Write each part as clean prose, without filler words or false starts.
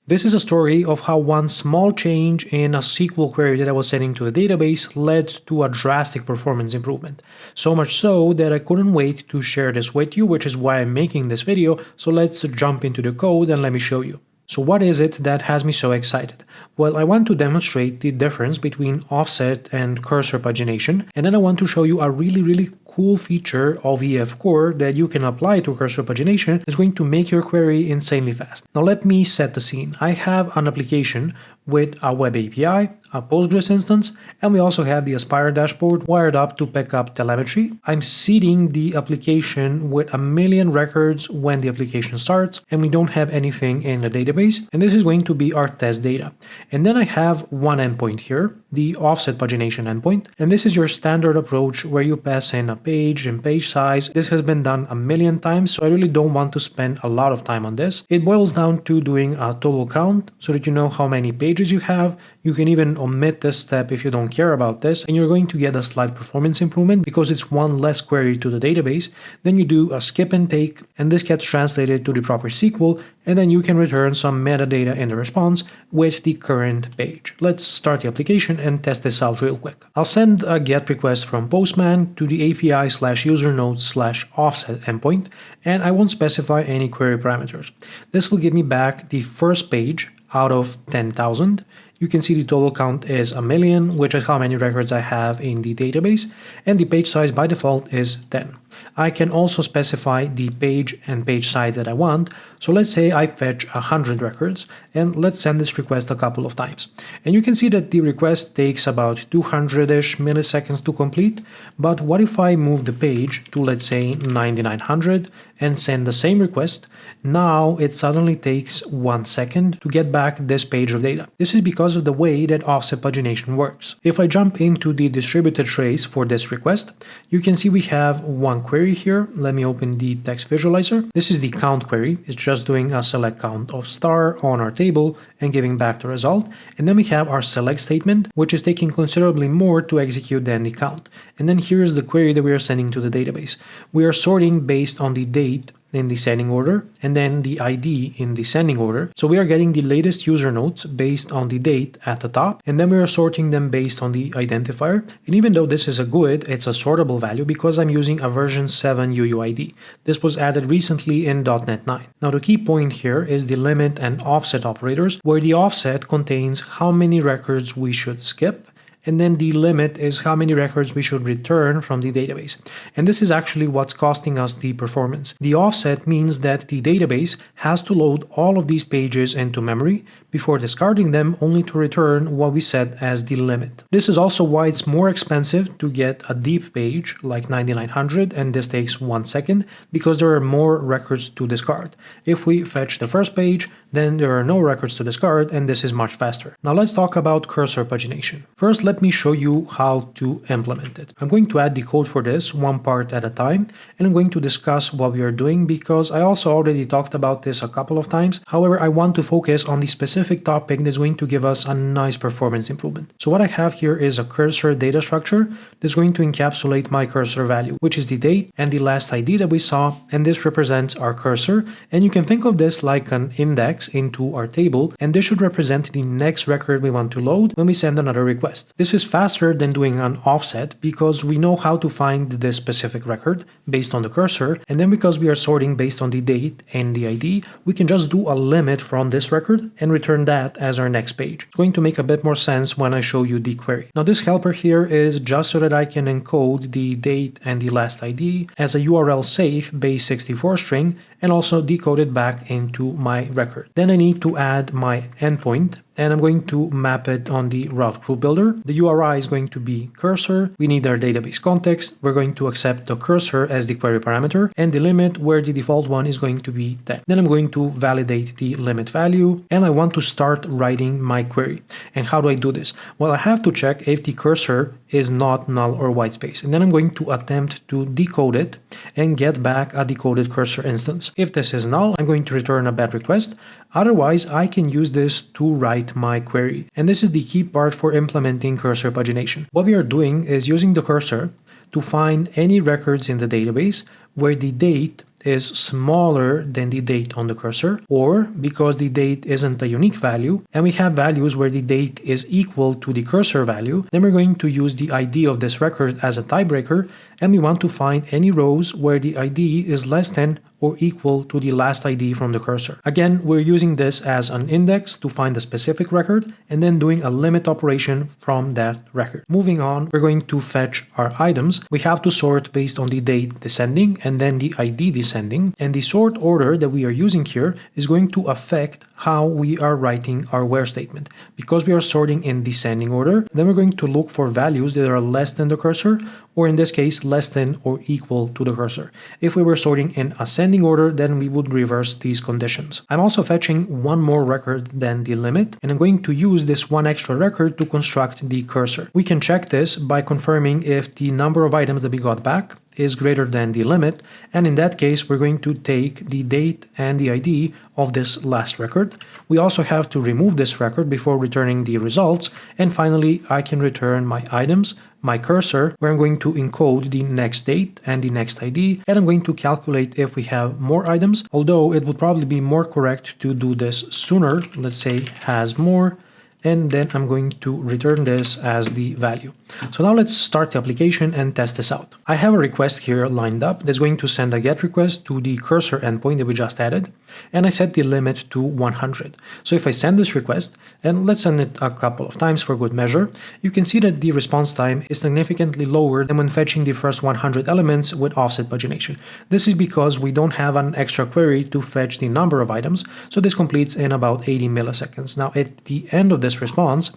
This is a story of how one small change in a SQL query that I was sending to the database led to a drastic performance improvement. So much so that I couldn't wait to share this with you, which is why I'm making this video. So let's jump into the code and let me show you. So what is it that has me so excited? Well, I want to demonstrate the difference between offset and cursor pagination, and then I want to show you a really cool feature of EF Core that you can apply to cursor pagination that's going to make your query insanely fast. Now let me set the scene. I have an application with a web API, a Postgres instance, and we also have the Aspire dashboard wired up to pick up telemetry. I'm seeding the application with 1 million records when the application starts, and we don't have anything in the database, and this is going to be our test data. And then I have one endpoint here, the offset pagination endpoint, and this is your standard approach where you pass in a page and page size. This has been done 1 million times, so I really don't want to spend a lot of time on this. It boils down to doing a total count so that you know how many pages you have. You can even omit this step if you don't care about this, and you're going to get a slight performance improvement because it's one less query to the database. Then you do a skip and take, and this gets translated to the proper SQL, and then you can return some metadata in the response with the current page. Let's start the application and test this out real quick. I'll send a GET request from Postman to the API/usernode/offset endpoint, and I won't specify any query parameters. This will give me back the first page out of 10,000. You can see the total count is 1 million, which is how many records I have in the database, and the page size by default is 10. I can also specify the page and page size that I want. So let's say I fetch 100 records, and let's send this request a couple of times. And you can see that the request takes about 200-ish milliseconds to complete. But what if I move the page to, let's say, 9900 and send the same request? Now it suddenly takes 1 second to get back this page of data. This is because of the way that offset pagination works. If I jump into the distributed trace for this request, you can see we have one query here. Let me open the text visualizer. This is the count query. It's just doing a select count of star on our table and giving back the result. And then we have our select statement, which is taking considerably more to execute than the count. And then here's the query that we are sending to the database. We are sorting based on the date in the sending order and then the ID in the sending order. So we are getting the latest user nodes based on the date at the top, and then we are sorting them based on the identifier. And even though this is a GUID, it's a sortable value because I'm using a version 7 UUID. This was added recently in .NET 9. Now the key point here is the limit and offset operators, where the offset contains how many records we should skip, and then the limit is how many records we should return from the database. And this is actually what's costing us the performance. The offset means that the database has to load all of these pages into memory before discarding them, only to return what we set as the limit. This is also why it's more expensive to get a deep page like 9900, and this takes 1 second because there are more records to discard. If we fetch the first page, then there are no records to discard, and this is much faster. Now let's talk about cursor pagination. First, let me show you how to implement it. I'm going to add the code for this one part at a time, and I'm going to discuss what we are doing because I also already talked about this a couple of times. However, I want to focus on the specific topic that's going to give us a nice performance improvement. So what I have here is a cursor data structure that's going to encapsulate my cursor value, which is the date and the last ID that we saw, and this represents our cursor. And you can think of this like an index into our table, and this should represent the next record we want to load when we send another request. This is faster than doing an offset because we know how to find this specific record based on the cursor, and then because we are sorting based on the date and the ID, we can just do a limit from this record and return that as our next page. It's going to make a bit more sense when I show you the query. Now this helper here is just so that I can encode the date and the last ID as a URL safe base64 string and also decode it back into my record. Then I need to add my endpoint, and I'm going to map it on the route group builder. The URI is going to be cursor. We need our database context. We're going to accept the cursor as the query parameter, and the limit, where the default one is going to be 10. Then I'm going to validate the limit value, and I want to start writing my query. And how do I do this? Well, I have to check if the cursor is not null or white space, and then I'm going to attempt to decode it and get back a decoded cursor instance. If this is null, I'm going to return a bad request. Otherwise, I can use this to write my query. And this is the key part for implementing cursor pagination. What we are doing is using the cursor to find any records in the database where the date is smaller than the date on the cursor, or because the date isn't a unique value and we have values where the date is equal to the cursor value, then we're going to use the ID of this record as a tiebreaker, and we want to find any rows where the ID is less than or equal to the last ID from the cursor. Again, we're using this as an index to find a specific record and then doing a limit operation from that record. Moving on, we're going to fetch our items. We have to sort based on the date descending and then the ID descending, and the sort order that we are using here is going to affect how we are writing our where statement. Because we are sorting in descending order, then we're going to look for values that are less than the cursor, or in this case, less than or equal to the cursor. If we were sorting in ascending order, then we would reverse these conditions. I'm also fetching one more record than the limit, and I'm going to use this one extra record to construct the cursor. We can check this by confirming if the number of items that we got back is greater than the limit, and in that case we're going to take the date and the ID of this last record. We also have to remove this record before returning the results, and finally I can return my items, my cursor, where I'm going to encode the next date and the next ID, and I'm going to calculate if we have more items, although it would probably be more correct to do this sooner. Let's say has more, and then I'm going to return this as the value. So now let's start the application and test this out. I have a request here lined up that's going to send a GET request to the cursor endpoint that we just added, and I set the limit to 100. So if I send this request, and let's send it a couple of times for good measure, you can see that the response time is significantly lower than when fetching the first 100 elements with offset pagination. This is because we don't have an extra query to fetch the number of items, so this completes in about 80 milliseconds. Now at the end of this response,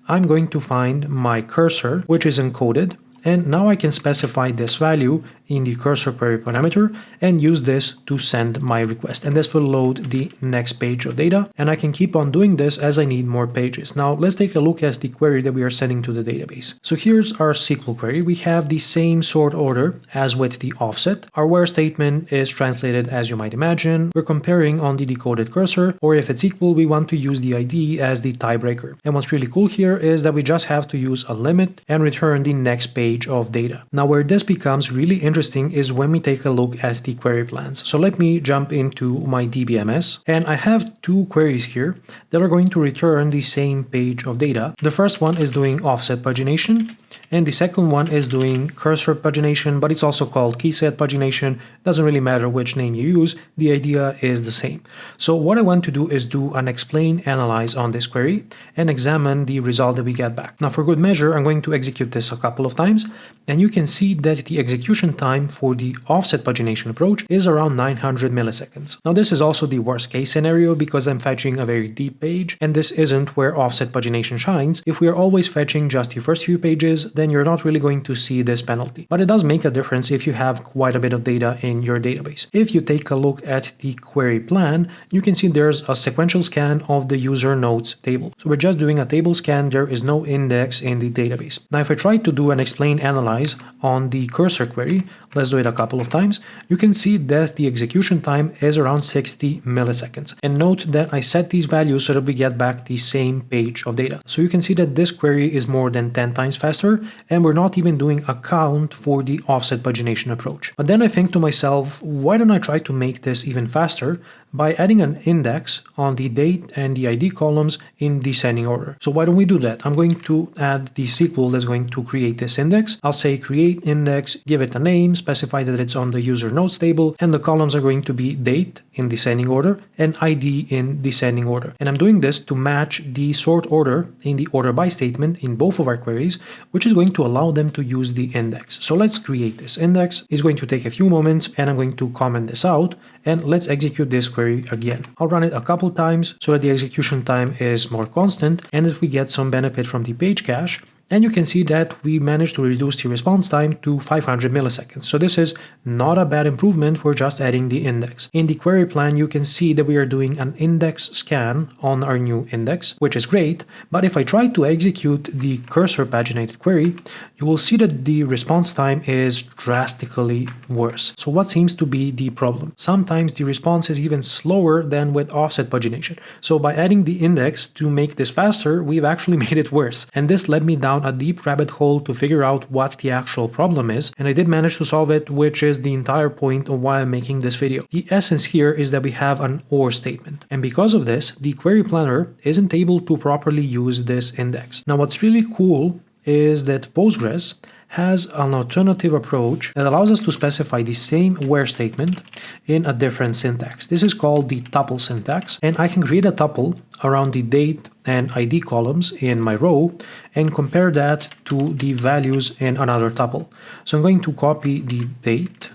I'm going to find my cursor, which is encoded, and now I can specify this value in the cursor query parameter and use this to send my request, and this will load the next page of data, and I can keep on doing this as I need more pages. Now let's take a look at the query that we are sending to the database. So here's our SQL query. We have the same sort order as with the offset. Our where statement is translated as you might imagine. We're comparing on the decoded cursor, or if it's equal, we want to use the ID as the tiebreaker. And what's really cool here is that we just have to use a limit and return the next page of data. Now where this becomes really interesting is when we take a look at the query plans. So let me jump into my DBMS, and I have two queries here that are going to return the same page of data. The first one is doing offset pagination, and the second one is doing cursor pagination, but it's also called keyset pagination. Doesn't really matter which name you use, the idea is the same. So what I want to do is do an explain analyze on this query and examine the result that we get back. Now for good measure, I'm going to execute this a couple of times, and you can see that the execution time for the offset pagination approach is around 900 milliseconds. Now this is also the worst case scenario because I'm fetching a very deep page, and this isn't where offset pagination shines. If we are always fetching just the first few pages, then you're not really going to see this penalty. But it does make a difference if you have quite a bit of data in your database. If you take a look at the query plan, you can see there's a sequential scan of the user nodes table. So we're just doing a table scan, there is no index in the database. Now if I try to do an explain analyze on the cursor query, let's do it a couple of times, you can see that the execution time is around 60 milliseconds. And note that I set these values so that we get back the same page of data. So you can see that this query is more than 10 times faster, and we're not even doing a count for the offset pagination approach. But then I think to myself, why don't I try to make this even faster by adding an index on the date and the ID columns in descending order. So why don't we do that? I'm going to add the SQL that's going to create this index. I'll say create index, give it a name, specify that it's on the user nodes table, and the columns are going to be date in descending order and ID in descending order. And I'm doing this to match the sort order in the order by statement in both of our queries, which is going to allow them to use the index. So let's create this index. It's going to take a few moments, and I'm going to comment this out, and let's execute this query again. I'll run it a couple times so that the execution time is more constant and that we get some benefit from the page cache. And you can see that we managed to reduce the response time to 500 milliseconds. So this is not a bad improvement for just adding the index. In the query plan, you can see that we are doing an index scan on our new index, which is great. But if I try to execute the cursor paginated query, you will see that the response time is drastically worse. So what seems to be the problem? Sometimes the response is even slower than with offset pagination. So by adding the index to make this faster, we've actually made it worse. And this led me down down a deep rabbit hole to figure out what the actual problem is, and I did manage to solve it, which is the entire point of why I'm making this video. The essence here is that we have an OR statement, and because of this, the query planner isn't able to properly use this index. Now what's really cool is that Postgres has an alternative approach that allows us to specify the same where statement in a different syntax. This is called the tuple syntax, and I can create a tuple around the date and ID columns in my row and compare that to the values in another tuple. So I'm going to copy the date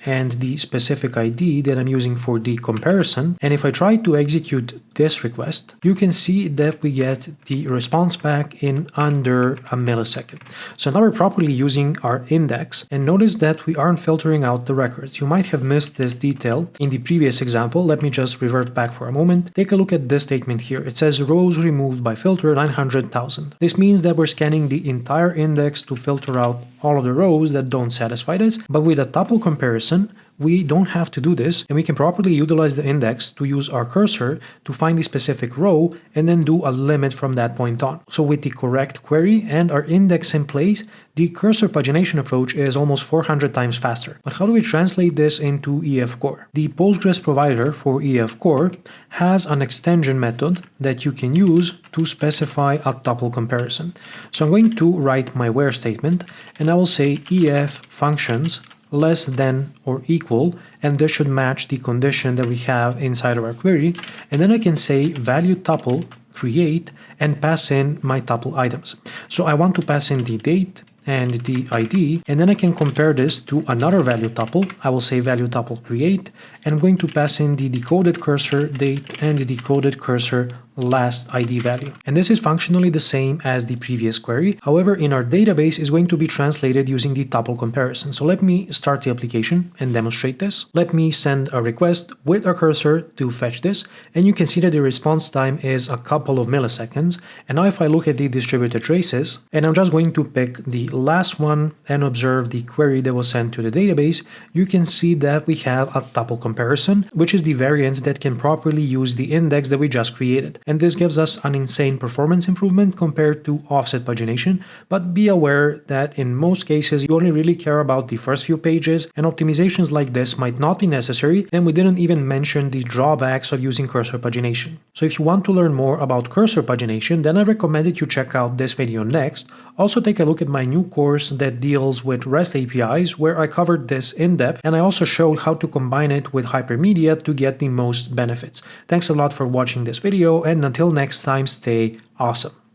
and the specific ID that I'm using for the comparison. And if I try to execute this request, you can see that we get the response back in under a millisecond. So now we're properly using our index, and notice that we aren't filtering out the records. You might have missed this detail in the previous example. Let me just revert back for a moment. Take a look at this statement here. It says rows removed by filter 900,000. This means that we're scanning the entire index to filter out all of the rows that don't satisfy this, but with a tuple comparison, we don't have to do this, and we can properly utilize the index to use our cursor to find the specific row and then do a limit from that point on. So with the correct query and our index in place, the cursor pagination approach is almost 400 times faster. But how do we translate this into EF Core? The Postgres provider for EF Core has an extension method that you can use to specify a tuple comparison. So I'm going to write my where statement, and I will say EF functions less than or equal, and this should match the condition that we have inside of our query. And then I can say value tuple create and pass in my tuple items. So I want to pass in the date and the ID, and then I can compare this to another value tuple. I will say value tuple create, and I'm going to pass in the decoded cursor date and the decoded cursor last ID value. And this is functionally the same as the previous query. However, in our database is going to be translated using the tuple comparison. So let me start the application and demonstrate this. Let me send a request with a cursor to fetch this, and you can see that the response time is a couple of milliseconds. And now if I look at the distributed traces, and I'm just going to pick the last one and observe the query that was sent to the database, you can see that we have a tuple comparison, which is the variant that can properly use the index that we just created. And this gives us an insane performance improvement compared to offset pagination, but be aware that in most cases you only really care about the first few pages, and optimizations like this might not be necessary, and we didn't even mention the drawbacks of using cursor pagination. So if you want to learn more about cursor pagination, then I recommend that you check out this video next. Also take a look at my new course that deals with REST APIs, where I covered this in depth, and I also showed how to combine it with hypermedia to get the most benefits. Thanks a lot for watching this video, and until next time, stay awesome.